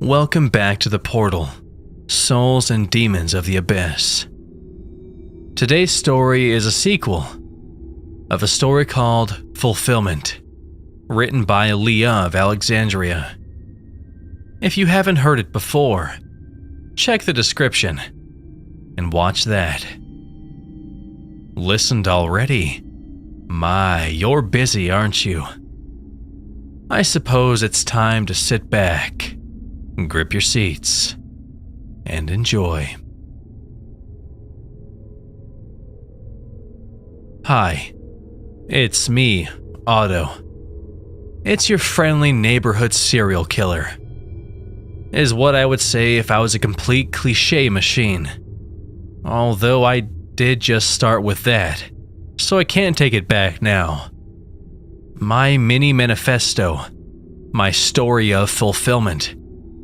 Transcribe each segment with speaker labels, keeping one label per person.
Speaker 1: Welcome back to the portal, Souls and Demons of the Abyss. Today's story is a sequel of a story called Fulfillment, written by Leah of Alexandria. If you haven't heard it before, check the description and watch that. Listened already? My, you're busy, aren't you? I suppose it's time to sit back, grip your seats, and enjoy. Hi, it's me, Otto. It's your friendly neighborhood serial killer, is what I would say if I was a complete cliché machine. Although I did just start with that, so I can't take it back now. My mini manifesto, my story of fulfillment,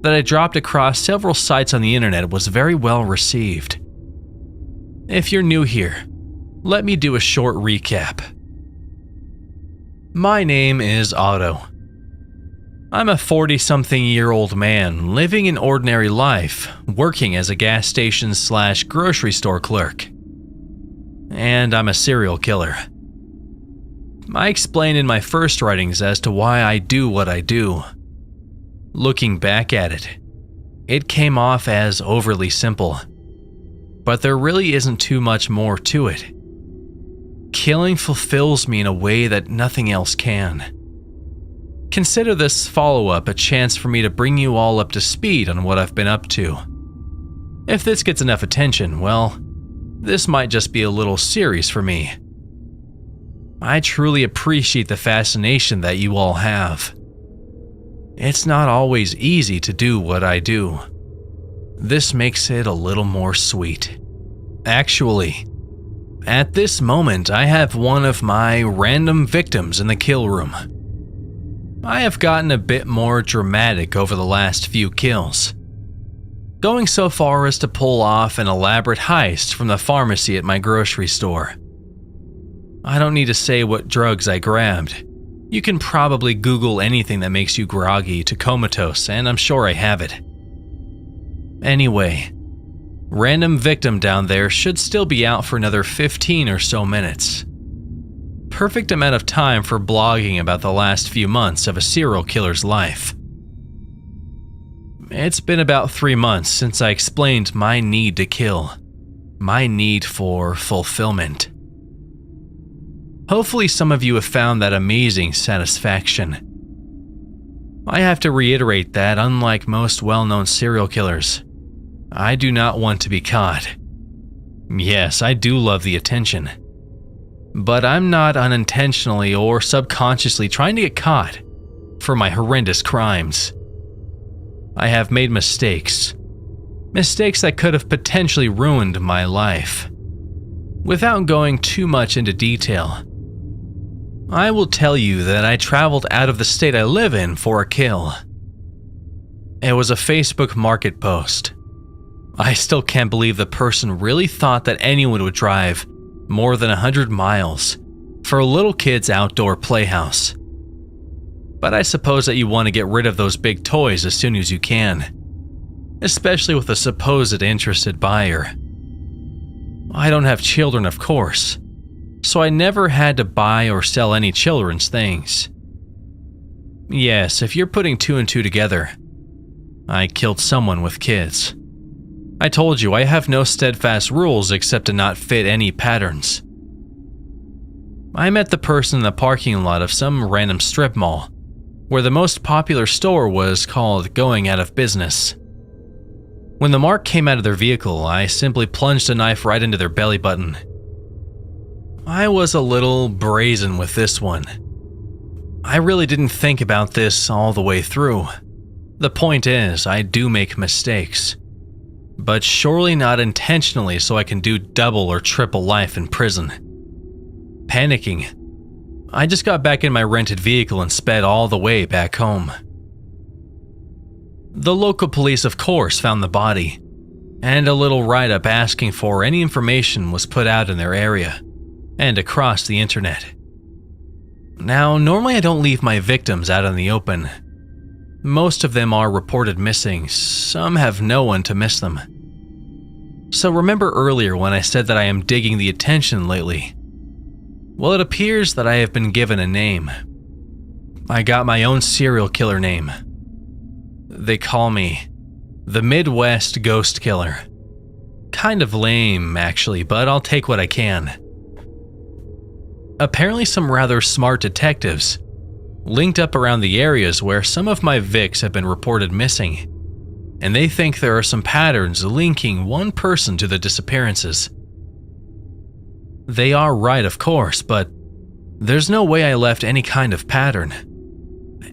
Speaker 1: that I dropped across several sites on the internet was very well received. If you're new here, let me do a short recap. My name is Otto. I'm a 40-something-year-old man living an ordinary life, working as a gas station/grocery store clerk. And I'm a serial killer. I explain in my first writings as to why I do what I do. Looking back at it, it came off as overly simple, but there really isn't too much more to it. Killing fulfills me in a way that nothing else can. Consider this follow-up a chance for me to bring you all up to speed on what I've been up to. If this gets enough attention, well, this might just be a little series for me. I truly appreciate the fascination that you all have. It's not always easy to do what I do. This makes it a little more sweet. Actually, at this moment I have one of my random victims in the kill room. I have gotten a bit more dramatic over the last few kills, going so far as to pull off an elaborate heist from the pharmacy at my grocery store. I don't need to say what drugs I grabbed. You can probably Google anything that makes you groggy to comatose, and I'm sure I have it. Anyway, random victim down there should still be out for another 15 or so minutes. Perfect amount of time for blogging about the last few months of a serial killer's life. It's been about 3 months since I explained my need to kill, my need for fulfillment. Hopefully some of you have found that amazing satisfaction. I have to reiterate that, unlike most well-known serial killers, I do not want to be caught. Yes, I do love the attention. But I'm not unintentionally or subconsciously trying to get caught for my horrendous crimes. I have made mistakes. Mistakes that could have potentially ruined my life. Without going too much into detail, I will tell you that I traveled out of the state I live in for a kill. It was a Facebook market post. I still can't believe the person really thought that anyone would drive more than 100 miles for a little kid's outdoor playhouse. But I suppose that you want to get rid of those big toys as soon as you can, especially with a supposed interested buyer. I don't have children, of course, so I never had to buy or sell any children's things. Yes, if you're putting two and two together, I killed someone with kids. I told you I have no steadfast rules except to not fit any patterns. I met the person in the parking lot of some random strip mall, where the most popular store was called Going Out of Business. When the mark came out of their vehicle, I simply plunged a knife right into their belly button. I was a little brazen with this one. I really didn't think about this all the way through. The point is, I do make mistakes, but surely not intentionally so I can do double or triple life in prison. Panicking, I just got back in my rented vehicle and sped all the way back home. The local police, of course, found the body, and a little write-up asking for any information was put out in their area and across the internet. Now, normally I don't leave my victims out in the open. Most of them are reported missing, some have no one to miss them. So remember earlier when I said that I am digging the attention lately? Well, it appears that I have been given a name. I got my own serial killer name. They call me the Midwest Ghost Killer. Kind of lame, actually, but I'll take what I can. Apparently some rather smart detectives linked up around the areas where some of my Vics have been reported missing, and they think there are some patterns linking one person to the disappearances. They are right, of course, but there's no way I left any kind of pattern.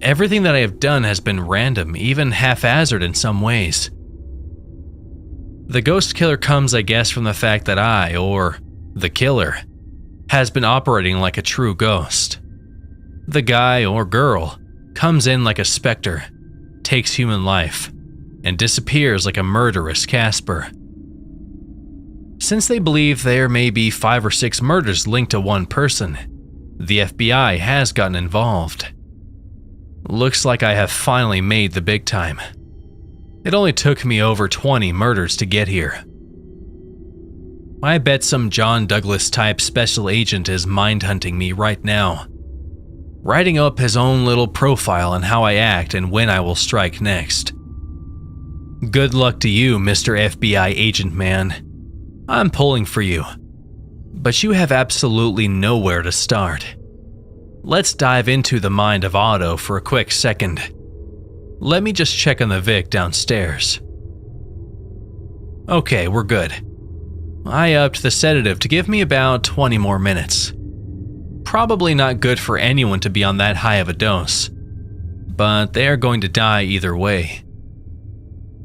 Speaker 1: Everything that I have done has been random, even haphazard in some ways. The ghost killer comes, I guess, from the fact that I, or the killer, has been operating like a true ghost. The guy or girl comes in like a specter, takes human life, and disappears like a murderous Casper. Since they believe there may be 5 or 6 murders linked to one person, the FBI has gotten involved. Looks like I have finally made the big time. It only took me over 20 murders to get here. I bet some John Douglas type special agent is mind-hunting me right now, writing up his own little profile on how I act and when I will strike next. Good luck to you, Mr. FBI agent man. I'm pulling for you, but you have absolutely nowhere to start. Let's dive into the mind of Otto for a quick second. Let me just check on the Vic downstairs. Okay, we're good. I upped the sedative to give me about 20 more minutes. Probably not good for anyone to be on that high of a dose, but they are going to die either way.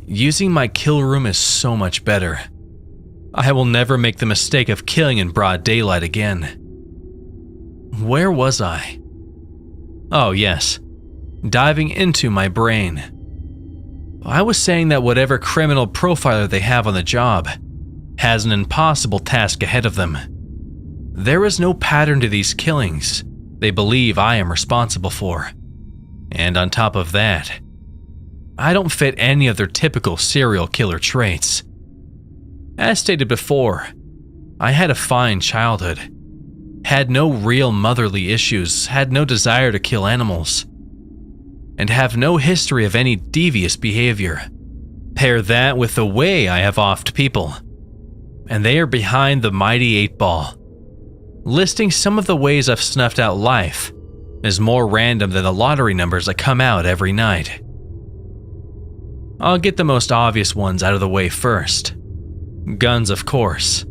Speaker 1: Using my kill room is so much better. I will never make the mistake of killing in broad daylight again. Where was I? Oh yes, diving into my brain. I was saying that whatever criminal profiler they have on the job has an impossible task ahead of them. There is no pattern to these killings they believe I am responsible for. And on top of that, I don't fit any of their typical serial killer traits. As stated before, I had a fine childhood, had no real motherly issues, had no desire to kill animals, and have no history of any devious behavior. Pair that with the way I have offed people, and they are behind the mighty 8 ball. Listing some of the ways I've snuffed out life is more random than the lottery numbers that come out every night. I'll get the most obvious ones out of the way first. Guns, of course.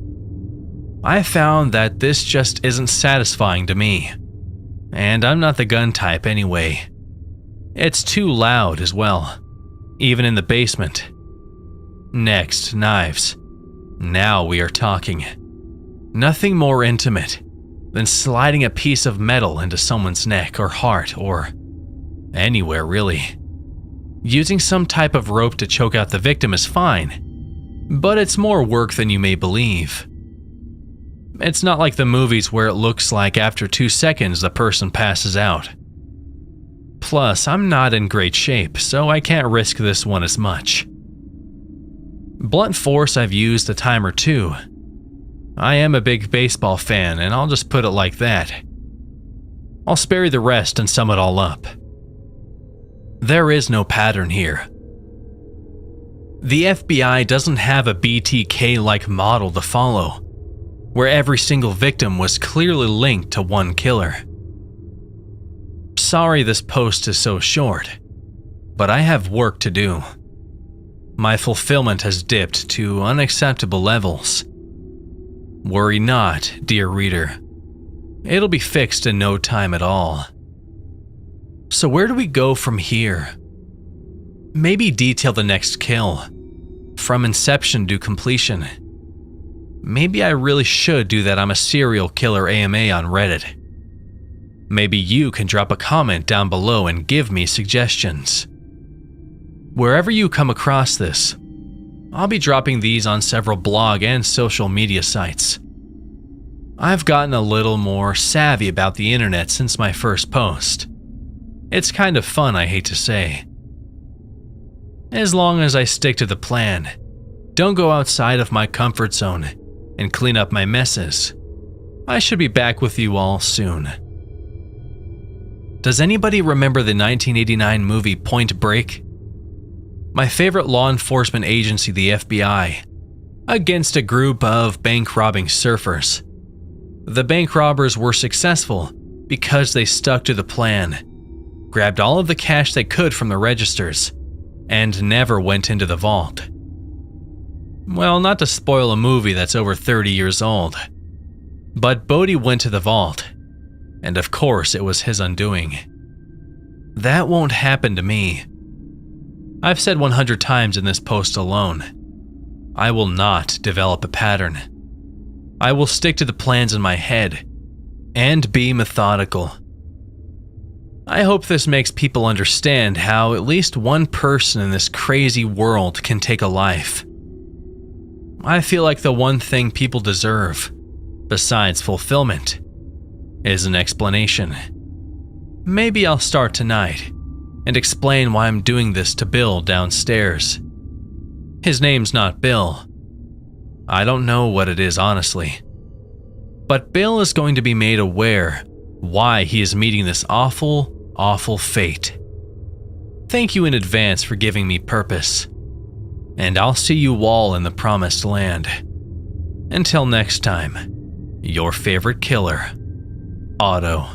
Speaker 1: I found that this just isn't satisfying to me, and I'm not the gun type anyway. It's too loud as well, even in the basement. Next, knives. Now we are talking. Nothing more intimate than sliding a piece of metal into someone's neck or heart or anywhere really. Using some type of rope to choke out the victim is fine, but it's more work than you may believe. It's not like the movies where it looks like after 2 seconds the person passes out. Plus, I'm not in great shape, so I can't risk this one as much. Blunt force I've used a time or two. I am a big baseball fan, and I'll just put it like that. I'll spare you the rest and sum it all up. There is no pattern here. The FBI doesn't have a BTK-like model to follow, where every single victim was clearly linked to one killer. Sorry this post is so short, but I have work to do. My fulfillment has dipped to unacceptable levels. Worry not, dear reader. It'll be fixed in no time at all. So where do we go from here? Maybe detail the next kill, from inception to completion. Maybe I really should do that I'm a serial killer AMA on Reddit. Maybe you can drop a comment down below and give me suggestions. Wherever you come across this, I'll be dropping these on several blog and social media sites. I've gotten a little more savvy about the internet since my first post. It's kind of fun, I hate to say, As long as I stick to the plan, don't go outside of my comfort zone, and clean up my messes, I should be back with you all soon. Does anybody remember the 1989 movie Point Break? My favorite law enforcement agency, the FBI, against a group of bank-robbing surfers. The bank robbers were successful because they stuck to the plan, grabbed all of the cash they could from the registers, and never went into the vault. Well, not to spoil a movie that's over 30 years old, but Bodie went to the vault, and of course it was his undoing. That won't happen to me. I've said 100 times in this post alone, I will not develop a pattern. I will stick to the plans in my head and be methodical. I hope this makes people understand how at least one person in this crazy world can take a life. I feel like the one thing people deserve, besides fulfillment, is an explanation. Maybe I'll start tonight and explain why I'm doing this to Bill downstairs. His name's not Bill. I don't know what it is, honestly. But Bill is going to be made aware why he is meeting this awful, awful fate. Thank you in advance for giving me purpose. And I'll see you all in the promised land. Until next time, your favorite killer, Otto.